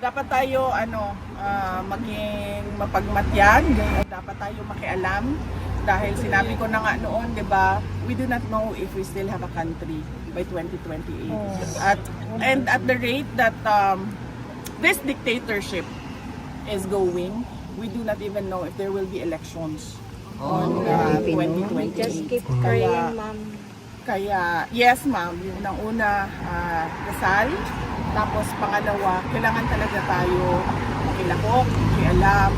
dapat tayo maging mapagmatyan, dapat tayo makialam dahil sinabi ko na nga noon, 'di ba? We do not know if we still have a country by 2028. And at the rate that this dictatorship is going, we do not even know if there will be elections on 2028. Just keep praying, ma'am. Kaya, yes ma'am, yung una, dasal. Tapos pangalawa, kailangan talaga tayo makilahok, makialam,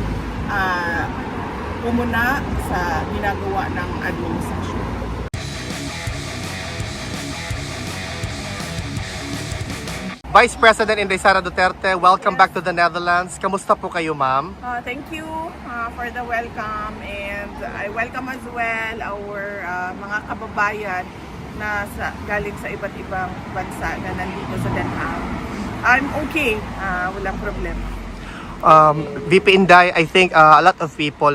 pumuna sa ginagawa ng administrasyon. Vice President Inday Sara Duterte, welcome back to the Netherlands. Kamusta po kayo, ma'am? Thank you for the welcome, and I welcome as well our mga kababayan na galing sa iba't ibang bansa na nandito sa Den Haag. I'm okay, walang problema. VP Inday, I think a lot of people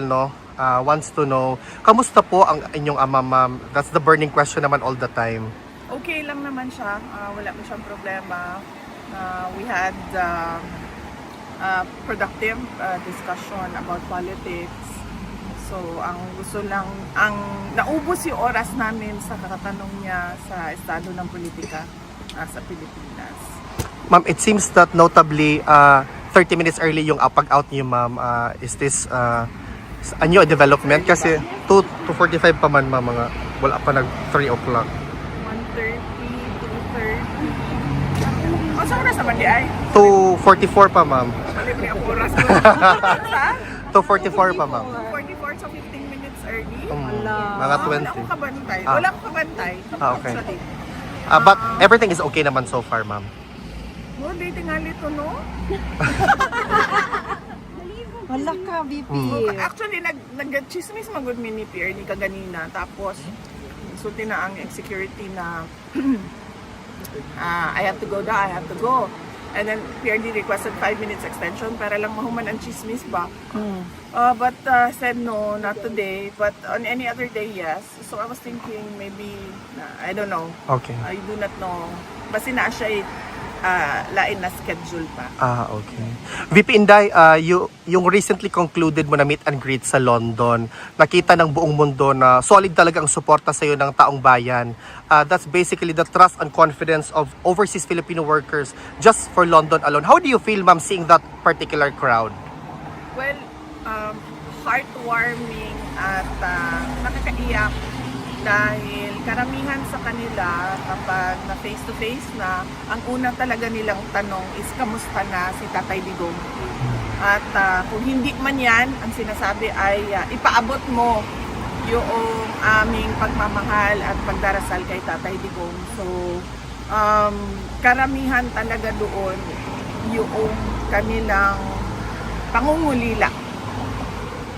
wants to know, kamusta po ang inyong ama, ma'am? That's the burning question naman all the time. Okay lang naman siya, wala mo siyang problema. We had productive discussion about politics. So, ang gusto lang, naubos yung oras namin sa kakatanong niya sa estado ng politika sa Pilipinas. Ma'am, it seems that notably 30 minutes early yung pag-out niyo, ma'am. Is this a new development? Kasi 2:45 pa man, ma'am, wala pa nag 3 o'clock. 1:30, 2:30. Sa oras naman di ay? 2:44 pa, ma'am. Balik niya ang oras ko. 2:44 pa, ma'am. 2:44, so 15 minutes early. Mga 20. Wala akong kabantay. Wala akong kabantay. Okay. Actually. But everything is okay naman so far, ma'am. Oh, dating nga nito, no? Wala ka, VP. Actually, nag-chismis magod mi ni Pierre ni kaganina. Tapos, sulti na ang security na I have to go I have to go. And then PRD requested 5 minutes extension para lang mahuman ang chismis ba. But said no, not today. But on any other day, yes. So I was thinking maybe, I don't know. Okay. I do not know. Basta na siya lain na schedule pa. Okay. VP Inday, yung recently concluded mo na meet and greet sa London, nakita ng buong mundo na solid talaga ang suporta sa iyo ng taong bayan. That's basically the trust and confidence of overseas Filipino workers just for London alone. How do you feel, ma'am, seeing that particular crowd? Well, heartwarming at nakakaiyak dahil karamihan sa kanila kapag na face to face na, ang una talaga nilang tanong is kamusta na si Tatay Digong. At kung hindi man yan, ang sinasabi ay ipaabot mo yung aming pagmamahal at pagdarasal kay Tatay Digong. So, karamihan talaga doon yung kanilang pangungulila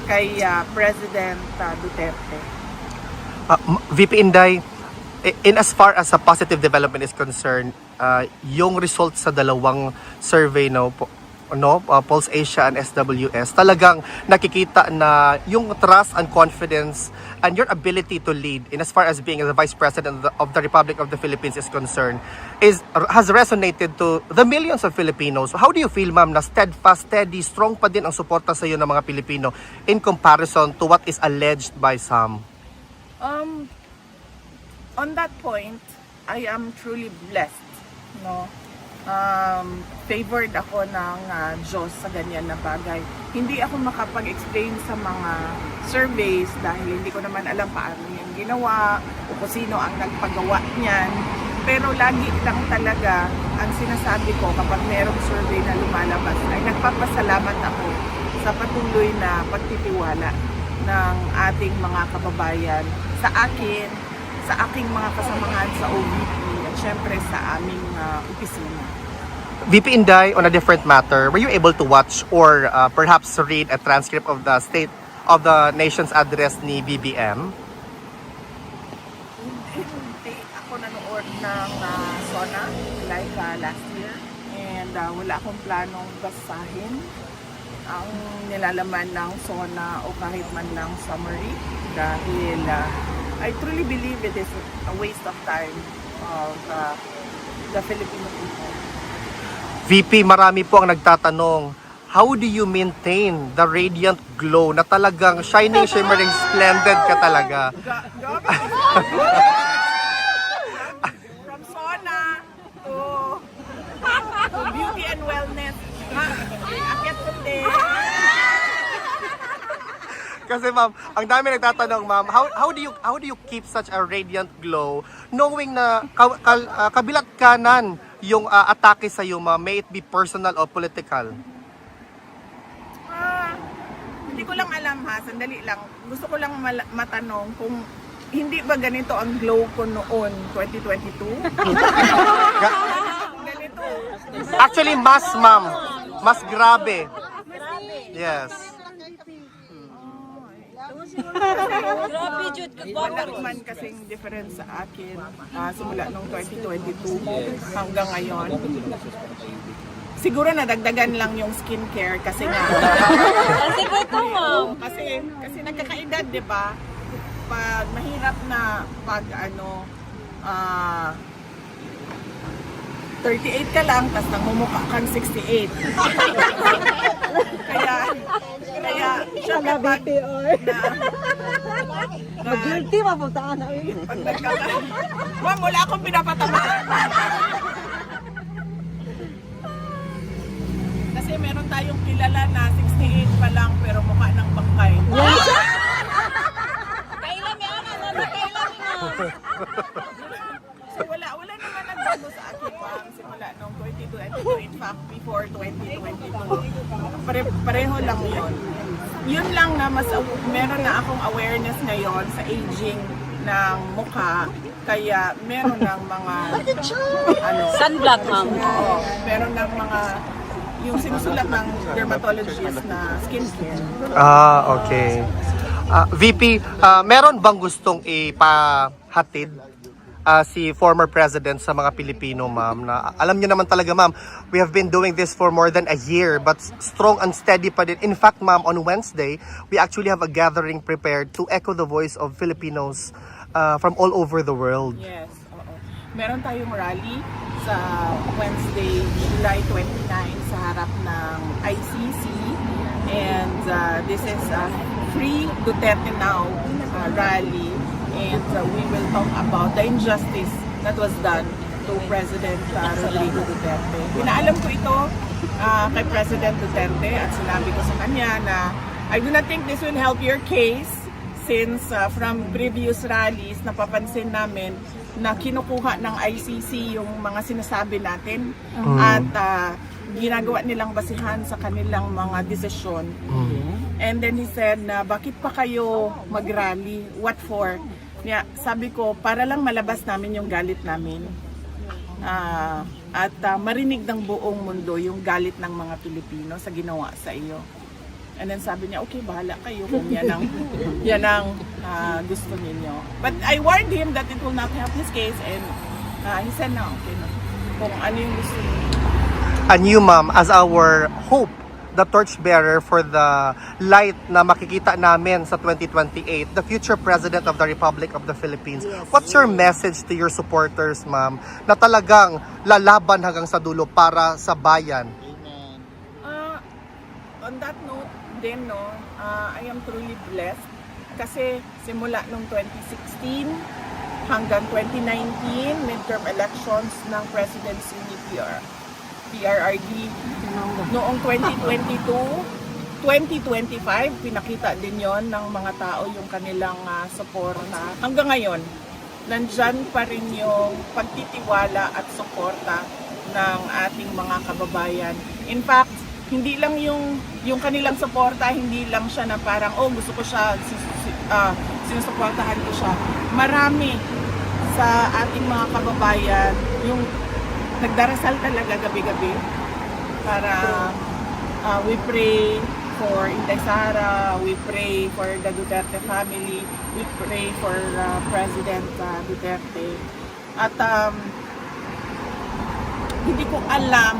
kay President Duterte. VP Inday, in as far as a positive development is concerned, yung results sa dalawang survey Pulse Asia and SWS, talagang nakikita na yung trust and confidence and your ability to lead in as far as being the Vice President of the Republic of the Philippines is concerned has resonated to the millions of Filipinos. How do you feel, ma'am, na steadfast, steady, strong pa din ang suporta sa iyo ng mga Pilipino in comparison to what is alleged by some? On that point, I am truly blessed, no? Favored ako ng Diyos sa ganyan na bagay. Hindi ako makapag-explain sa mga surveys dahil hindi ko naman alam paano yung ginawa o kung sino ang nagpagawa niyan. Pero lagi lang talaga ang sinasabi ko kapag merong survey na lumalabas ay nagpapasalamat ako sa patuloy na pagtitiwala ng ating mga kababayan sa akin, sa aking mga kasamahan sa OVP at syempre sa aming opisina. VP Inday, on a different matter, were you able to watch or perhaps read a transcript of the State of the Nation's address ni BBM? Hindi ako nanood ng SONA like last year and wala akong planong basahin ang nilalaman ng SONA o kahit man ng summary dahil I truly believe it is a waste of time of the Filipino people. VP, marami po ang nagtatanong, how do you maintain the radiant glow na talagang shining, shimmering, splendid ka talaga? From sauna to beauty and wellness. Akit puti. Kasi ma'am, ang dami nagtatanong ma'am, how do you keep such a radiant glow knowing na kabilat kanan yung atake sa iyo ma'am, may it be personal or political? Hindi ko lang alam ha, sandali lang. Gusto ko lang matanong kung hindi ba ganito ang glow ko noon, 2022? Ganito. Actually, mas ma'am, mas grabe. Yes. Grabe, Jude. Wala man kasing difference sa akin simula nung 2022 hanggang ngayon. Siguro nadagdagan lang yung skincare kasi nga. Kasi ko ito, ma'am. Kasi nagkakaedad, di ba? Pag mahirap na pag 38 ka lang, tapos nangmumukha kang 68. kaya syempre pag Mag-guilty, mapuntaan namin. pag Ma'am, wala akong pinapatamaan. Kasi meron tayong kilala na 68 pa lang pero mukha ng bangkay. Kailan yan? Kailan mo? So wala naman nagbago sa akin pang simula noong 2022. In fact, before 2022. Pareho lang yun. Yun lang na meron na akong awareness ngayon sa aging ng mukha. Kaya meron ng mga Sunblock, ma'am. oo, meron ng mga yung sinusulat ng dermatologist na skincare. Okay. VP, meron bang gustong ipahatid si former president sa mga Pilipino, ma'am? Na alam niyo naman talaga, ma'am, we have been doing this for more than a year, but strong and steady pa din. In fact, ma'am, on Wednesday, we actually have a gathering prepared to echo the voice of Filipinos from all over the world. Yes, oo. Meron tayong rally sa Wednesday, July 29 sa harap ng ICC. And this is a Free Duterte Now rally. And we will talk about the injustice that was done to President Rodrigo Duterte. Pinaalam ko ito kay President Duterte at sinabi ko sa kanya na I do not think this will help your case since from previous rallies napapansin namin na kinukuha ng ICC yung mga sinasabi natin at ginagawa nilang basihan sa kanilang mga desisyon. And then he said na bakit pa kayo mag-rally? What for? Sabi ko, para lang malabas namin yung galit namin. At marinig ng buong mundo yung galit ng mga Pilipino sa ginawa sa iyo. And then sabi niya, okay, bahala kayo kung yan ang gusto ninyo. But I warned him that it will not help his case and he said na, okay na. Kung ano yung gusto niyo. And you, ma'am, as our hope, the torchbearer for the light na makikita namin sa 2028, the future President of the Republic of the Philippines. What's your message to your supporters, ma'am, na talagang lalaban hanggang sa dulo para sa bayan? On that note din, I am truly blessed kasi simula nung 2016 hanggang 2019, midterm elections ng presidency ni PRRD. Noong 2022, 2025, pinakita din yon ng mga tao yung kanilang suporta. Hanggang ngayon, nandyan pa rin yung pagtitiwala at suporta ng ating mga kababayan. In fact, hindi lang yung kanilang suporta, hindi lang siya na parang, oh, gusto ko siya, sinusuportahan ko siya. Marami sa ating mga kababayan yung nagdarasal talaga gabi-gabi para we pray for Inday Sara, we pray for the Duterte family, we pray for President Duterte. At hindi ko alam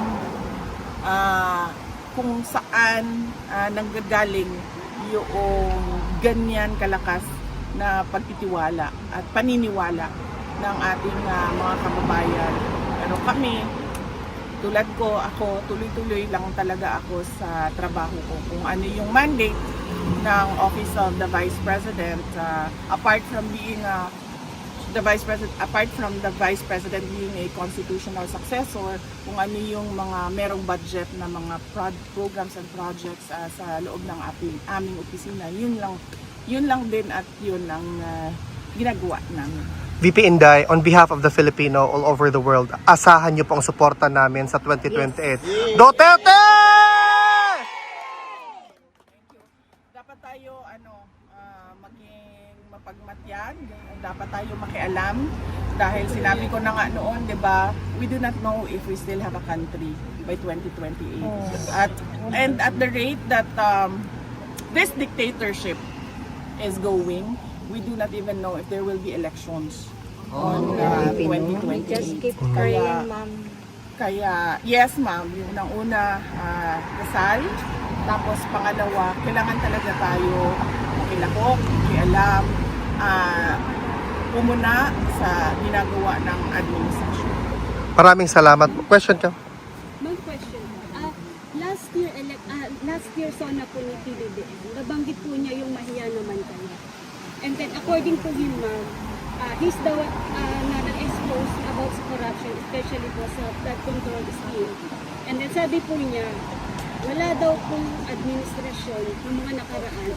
kung saan nanggagaling yung ganyan kalakas na pagtitiwala at paniniwala ng ating mga kababayan. Pero kami, tulad ko, ako tuloy-tuloy lang talaga ako sa trabaho ko. Kung ano yung mandate ng Office of the Vice President, apart from the Vice President being a constitutional successor, kung ano yung mga merong budget na mga programs and projects sa loob ng aming opisina, yun lang din at yun ang ginagawa namin. VP Inday, on behalf of the Filipino all over the world, asahan niyo po ang suporta namin sa 2028. Duterte! Dapat tayo maging mapagmatyan, dapat tayo makialam dahil sinabi ko na nga noon, 'di ba? We do not know if we still have a country by 2028. And at the rate that this dictatorship is going, we do not even know if there will be elections on 2028. Just keep Kaya- praying, ma'am. Kaya, yes ma'am, yung unang-una, dasal. Tapos pangalawa, kailangan talaga tayo makilahok, makialam, pumuna sa ginagawa ng administrasyon. Maraming salamat. Question ka? Ma'am, question. Last year sona po ni PBBM, nabanggit po niya yung mahiya naman kayo. And then according to him, ma'am, he's the one na na-expose about sa corruption, especially po sa flood control scheme. And then sabi po niya, wala daw pong administrasyon ng mga nakaraan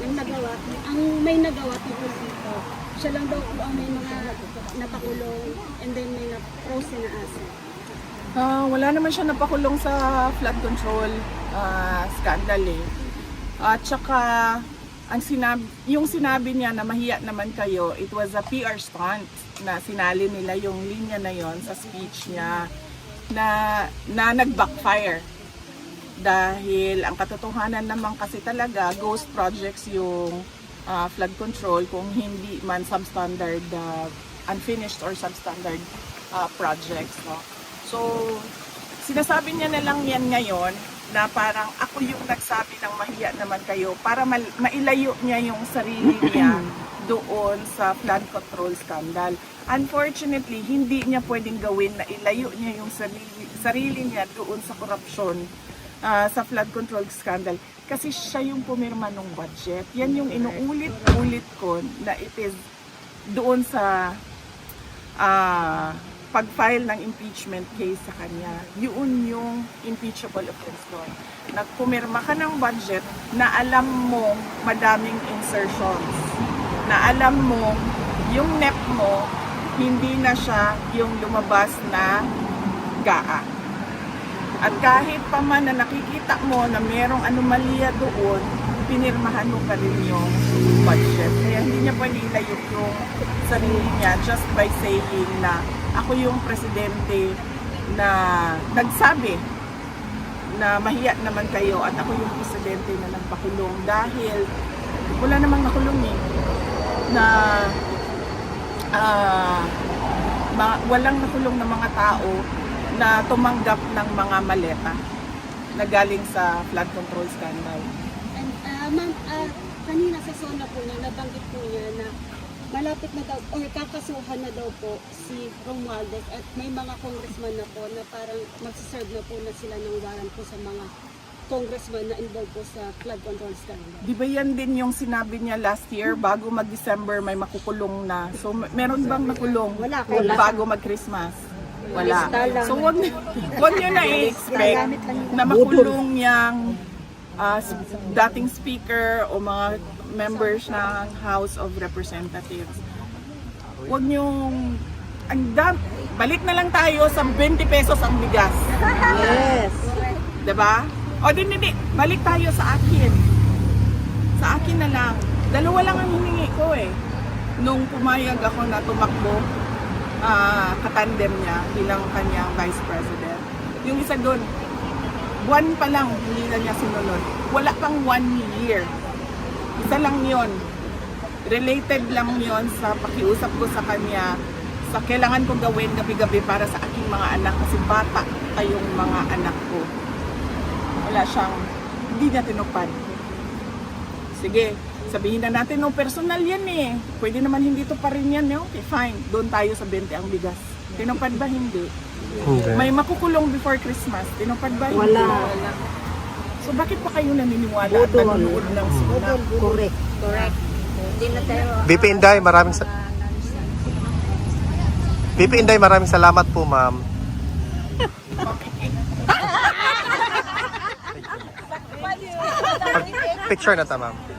ang may nagawa tungkol dito. Siya lang daw po ang may mga napakulong and then may na-frozen na asset. Wala naman siya napakulong sa flood control scandal eh. At saka, yung sinabi niya na mahiya naman kayo, it was a PR stunt na sinali nila yung linya na yon sa speech niya na nag-backfire. Dahil ang katotohanan naman kasi talaga, ghost projects yung flood control kung hindi man substandard, unfinished or substandard projects. No? So, sinasabi niya na lang yan ngayon na parang ako yung nagsabi ng mahiya naman kayo para mailayo niya yung sarili niya doon sa flood control scandal. Unfortunately, hindi niya pwedeng gawin na ilayo niya yung sarili niya doon sa korupsyon sa flood control scandal kasi siya yung pumirma ng budget. Yan yung inuulit-ulit ko na it is doon sa pag-file ng impeachment case sa kanya. Yun yung impeachable offense doon. Nagpumirma ka ng budget na alam mo madaming insertions. Na alam mo yung NEP mo hindi na siya yung lumabas na GAA. At kahit pa man na nakikita mo na merong anomalya doon, pinirmahan mo pa rin yung budget. Kaya hindi niya pwede ilayo yung sarili niya just by saying na ako yung presidente na nagsabi na mahiya naman kayo at ako yung presidente na nagpakulong dahil wala namang nakulong eh na walang nakulong na mga tao na tumanggap ng mga maleta na galing sa flood control scandal. And ma'am, kanina sa zona po niya, nabanggit po niya na malapit na daw, or kakasuhan na daw po si Romualdez at may mga congressman na po na parang magsiserve na po na sila ng warrant po sa mga congressman na involved po sa flood control scandal. Di ba yan din yung sinabi niya last year, bago mag-December may makukulong na. So meron bang nakulong bago mag-Christmas? Wala. So wag niyo na i-expect na makulong yung dating speaker o mga members ng House of Representatives. Huwag niyong balik na lang tayo sa 20 pesos ang bigas. Yes. 'Di ba? O hindi, balik tayo sa akin. Sa akin na lang. Dalawa lang ang hiningi ko eh. Nung pumayag ako na tumakbo, katandem niya bilang kanyang Vice President. Yung isa doon, buwan pa lang, hindi na niya sinunod. Wala pang 1 year. Isa lang yon. Related lang yon sa pakiusap ko sa kanya sa kailangan kong gawin gabi-gabi para sa aking mga anak kasi bata kayong mga anak ko. Wala siyang, hindi niya tinupad. Sige, sabihin na natin, no, personal yan eh. Pwede naman hindi to pa rin yan, eh. Okay, fine. Doon tayo sa 20 ang bigas. Tinupad ba? Hindi. Hindi. May makukulong before Christmas. Tinupad ba? Wala. So bakit pa kayo naniniwala at nanonood ng suna? Correct. Correct. Hindi na tayo. VP Inday, VP Inday, maraming salamat po, ma'am. Picture na ta, ma'am.